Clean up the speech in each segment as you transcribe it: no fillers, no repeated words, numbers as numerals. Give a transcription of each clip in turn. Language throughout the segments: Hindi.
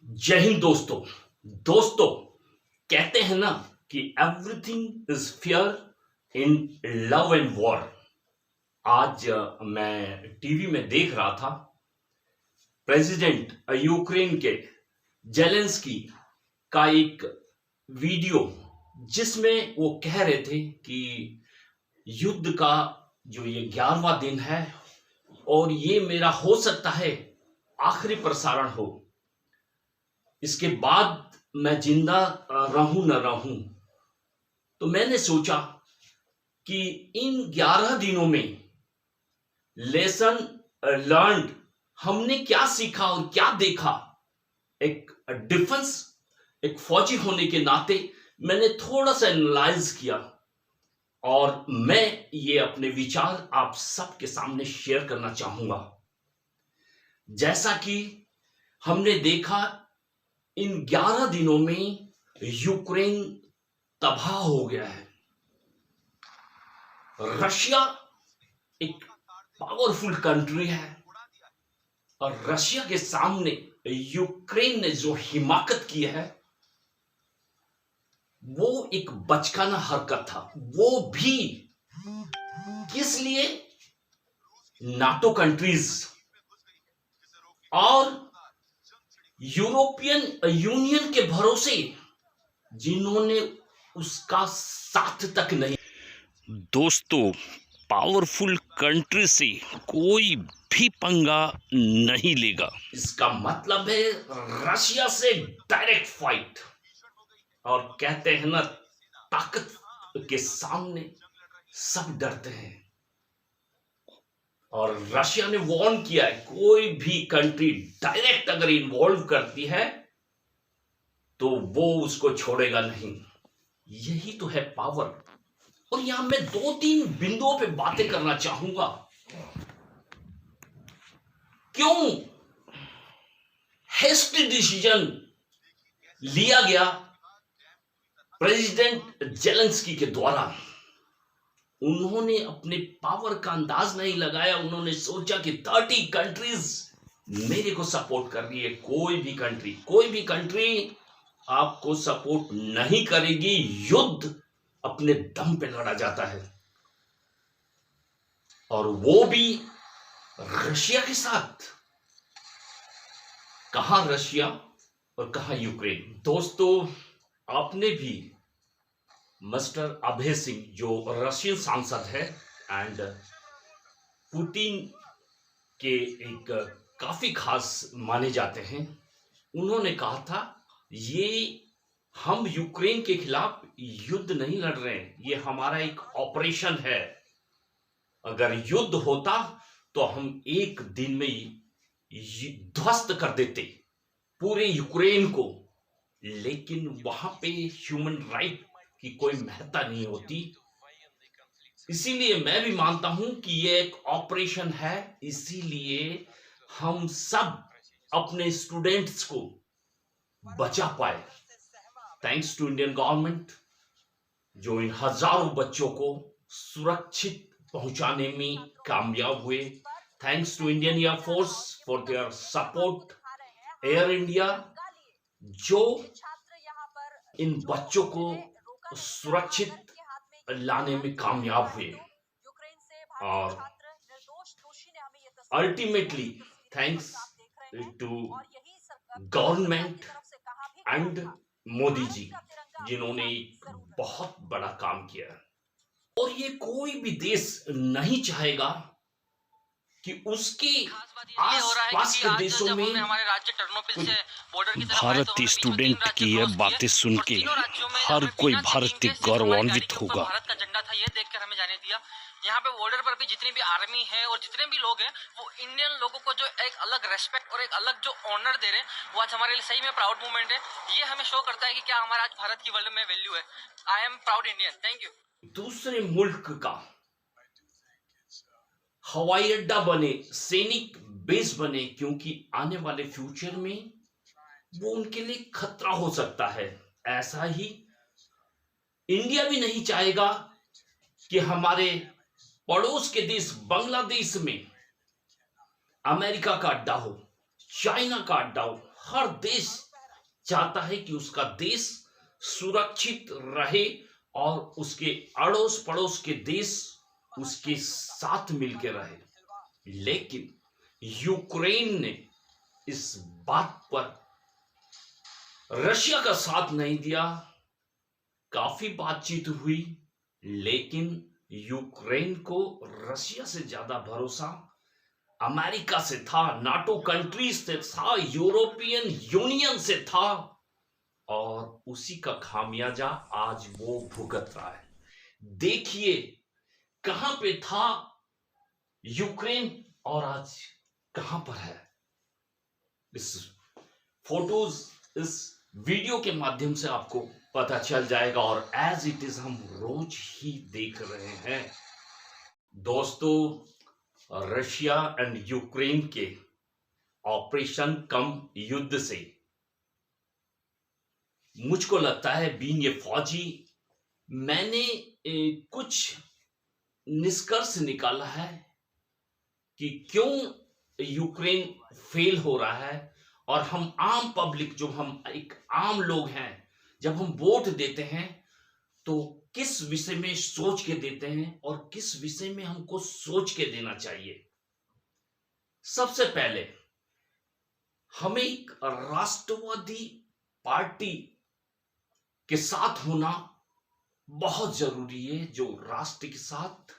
जय हिंद दोस्तों। दोस्तों, कहते हैं ना कि everything is fair in love and war. आज मैं टीवी में देख रहा था प्रेसिडेंट यूक्रेन के जेलेंस्की का एक वीडियो, जिसमें वो कह रहे थे कि युद्ध का जो ये 11वां दिन है और ये मेरा हो सकता है आखिरी प्रसारण हो। इसके बाद मैं जिंदा रहूं न रहूं, तो मैंने सोचा कि इन 11 दिनों में लेसन लर्न्ड हमने क्या सीखा और क्या देखा। एक डिफेंस, एक फौजी होने के नाते मैंने थोड़ा सा एनालाइज किया और मैं ये अपने विचार आप सबके सामने शेयर करना चाहूंगा। जैसा कि हमने देखा, इन 11 दिनों में यूक्रेन तबाह हो गया है। रशिया एक पावरफुल कंट्री है और रशिया के सामने यूक्रेन ने जो हिमाकत की है वो एक बचकाना हरकत था। वो भी किस लिए? नाटो कंट्रीज और यूरोपियन यूनियन के भरोसे, जिन्होंने उसका साथ तक नहीं। दोस्तों, पावरफुल कंट्री से कोई भी पंगा नहीं लेगा। इसका मतलब है रशिया से डायरेक्ट फाइट। और कहते हैं ना, ताकत के सामने सब डरते हैं। और रशिया ने वार्न किया है, कोई भी कंट्री डायरेक्ट अगर इन्वॉल्व करती है तो वो उसको छोड़ेगा नहीं। यही तो है पावर। और यहां मैं 2-3 बिंदुओं पे बातें करना चाहूंगा। क्यों हेस्टी डिसीजन लिया गया प्रेसिडेंट जेलेंस्की के द्वारा? उन्होंने अपने पावर का अंदाज नहीं लगाया। उन्होंने सोचा कि 30 कंट्रीज मेरे को सपोर्ट कर रही है। कोई भी कंट्री आपको सपोर्ट नहीं करेगी। युद्ध अपने दम पे लड़ा जाता है, और वो भी रशिया के साथ। कहां रशिया और कहां यूक्रेन? दोस्तों, आपने भी मिस्टर अभय सिंह, जो रशियन सांसद है एंड पुतिन के एक काफी खास माने जाते हैं, उन्होंने कहा था ये हम यूक्रेन के खिलाफ युद्ध नहीं लड़ रहे हैं, ये हमारा एक ऑपरेशन है। अगर युद्ध होता तो हम एक दिन में ही ध्वस्त कर देते पूरे यूक्रेन को। लेकिन वहां पे ह्यूमन राइट की कोई महत्ता नहीं होती। इसीलिए मैं भी मानता हूं कि ये एक ऑपरेशन है। इसीलिए हम सब अपने स्टूडेंट्स को बचा पाए, थैंक्स टू इंडियन गवर्नमेंट, जो इन हजारों बच्चों को सुरक्षित पहुंचाने में कामयाब हुए। Thanks to Indian Air Force for their support, Air India, जो इन बच्चों को सुरक्षित लाने में कामयाब हुए। और ultimately thanks to government and Modi ji, जिन्होंने एक बहुत बड़ा काम किया। और ये कोई भी देश नहीं चाहेगा कि उसके आसपास के देशों में भारतीय स्टूडेंट की यह बातें सुन के हर कोई भारतीय गौरवान्वित होगा। भारत का झंडा था, ये देखकर हमें जाने दिया। यहाँ पे बॉर्डर पर भी जितनी भी आर्मी है और जितने भी लोग हैं, वो इंडियन लोगों को जो एक अलग रेस्पेक्ट और एक अलग जो ऑनर दे रहे हैं, वो आज हमारे लिए सही में प्राउड मूवमेंट है। ये हमें शो करता है कि क्या हमारा आज भारत की वर्ल्ड में वैल्यू है। I am proud Indian. Thank you. दूसरे मुल्क का हवाई अड्डा बने, सैनिक बेस बने, क्योंकि आने वाले फ्यूचर में वो उनके लिए खतरा हो सकता है। ऐसा ही इंडिया भी नहीं चाहेगा कि हमारे पड़ोस के देश बांग्लादेश में अमेरिका का अड्डा हो, चाइना का अड्डा हो। हर देश चाहता है कि उसका देश सुरक्षित रहे और उसके अड़ोस पड़ोस के देश उसके साथ मिलकर रहे। लेकिन यूक्रेन ने इस बात पर रशिया का साथ नहीं दिया। काफी बातचीत हुई, लेकिन यूक्रेन को रशिया से ज्यादा भरोसा अमेरिका से था, नाटो कंट्रीज से था, यूरोपियन यूनियन से था, और उसी का खामियाजा आज वो भुगत रहा है। देखिए कहां पे था यूक्रेन और आज कहां पर है। इस फोटोज, इस वीडियो के माध्यम से आपको पता चल जाएगा, और एज इट इज हम रोज ही देख रहे हैं। दोस्तों, रशिया एंड यूक्रेन के ऑपरेशन कम युद्ध से मुझको लगता है, बीइंग ए फौजी, मैंने कुछ निष्कर्ष निकाला है कि क्यों यूक्रेन फेल हो रहा है। और हम आम पब्लिक, जो हम एक आम लोग हैं, जब हम वोट देते हैं तो किस विषय में सोच के देते हैं और किस विषय में हमको सोच के देना चाहिए। सबसे पहले हमें एक राष्ट्रवादी पार्टी के साथ होना बहुत जरूरी है, जो राष्ट्र के साथ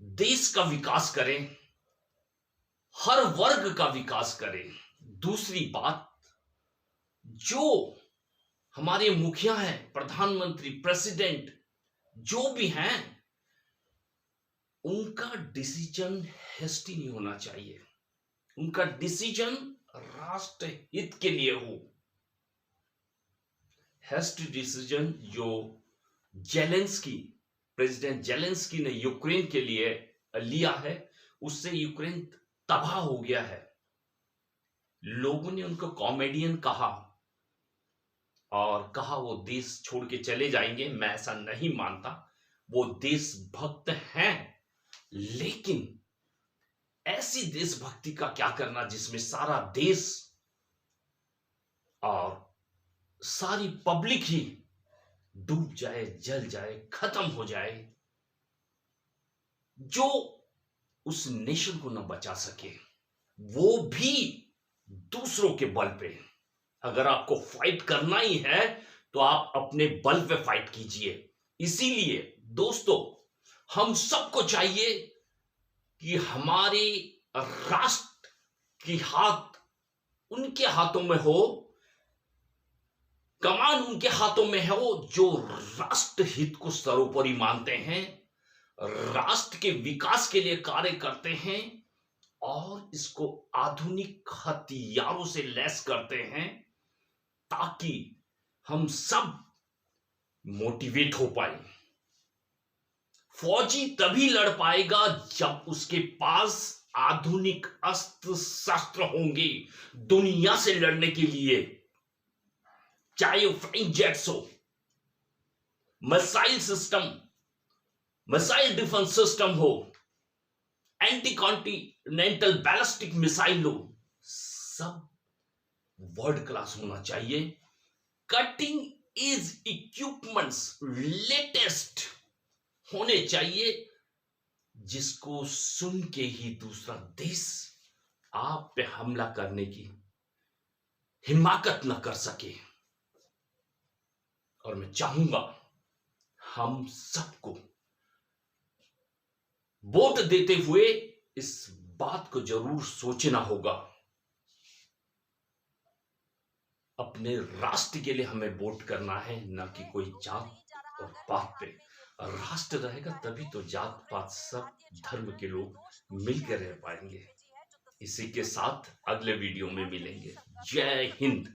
देश का विकास करें, हर वर्ग का विकास करें। दूसरी बात, जो हमारे मुखिया हैं, प्रधानमंत्री, प्रेसिडेंट, जो भी हैं, उनका डिसीजन हेस्टी नहीं होना चाहिए। उनका डिसीजन राष्ट्र हित के लिए हो। हेस्टी डिसीजन जो जेलेंस्की, प्रेसिडेंट जेलेंस्की ने यूक्रेन के लिए लिया है, उससे यूक्रेन तबाह हो गया है। लोगों ने उनको कॉमेडियन कहा और कहा वो देश छोड़ के चले जाएंगे। मैं ऐसा नहीं मानता, वो देशभक्त हैं, लेकिन ऐसी देशभक्ति का क्या करना जिसमें सारा देश और सारी पब्लिक ही डूब जाए, जल जाए, खत्म हो जाए, जो उस नेशन को न बचा सके, वो भी दूसरों के बल पे। अगर आपको फाइट करना ही है तो आप अपने बल पे फाइट कीजिए। इसीलिए दोस्तों, हम सबको चाहिए कि हमारे राष्ट्र की हाथ उनके हाथों में हो, कमान उनके हाथों में हो जो राष्ट्र हित को सर्वोपरि मानते हैं, राष्ट्र के विकास के लिए कार्य करते हैं और इसको आधुनिक हथियारों से लैस करते हैं, ताकि हम सब मोटिवेट हो पाए। फौजी तभी लड़ पाएगा जब उसके पास आधुनिक अस्त्र शस्त्र होंगे दुनिया से लड़ने के लिए, चाहे वो फाइटर जेट्स हो, missile system, missile defence system हो, एंटी कॉन्टिनेंटल बैलिस्टिक मिसाइल हो, सब वर्ल्ड क्लास होना चाहिए। कटिंग एज इक्विपमेंट्स लेटेस्ट होने चाहिए, जिसको सुन के ही दूसरा देश आप पे हमला करने की हिम्मत न कर सके। और मैं चाहूंगा हम सबको वोट देते हुए इस बात को जरूर सोचना होगा, अपने राष्ट्र के लिए हमें वोट करना है, न कि कोई जात और पात पे। राष्ट्र रहेगा तभी तो जात पात सब धर्म के लोग मिलकर रह पाएंगे। इसी के साथ अगले वीडियो में मिलेंगे। जय हिंद।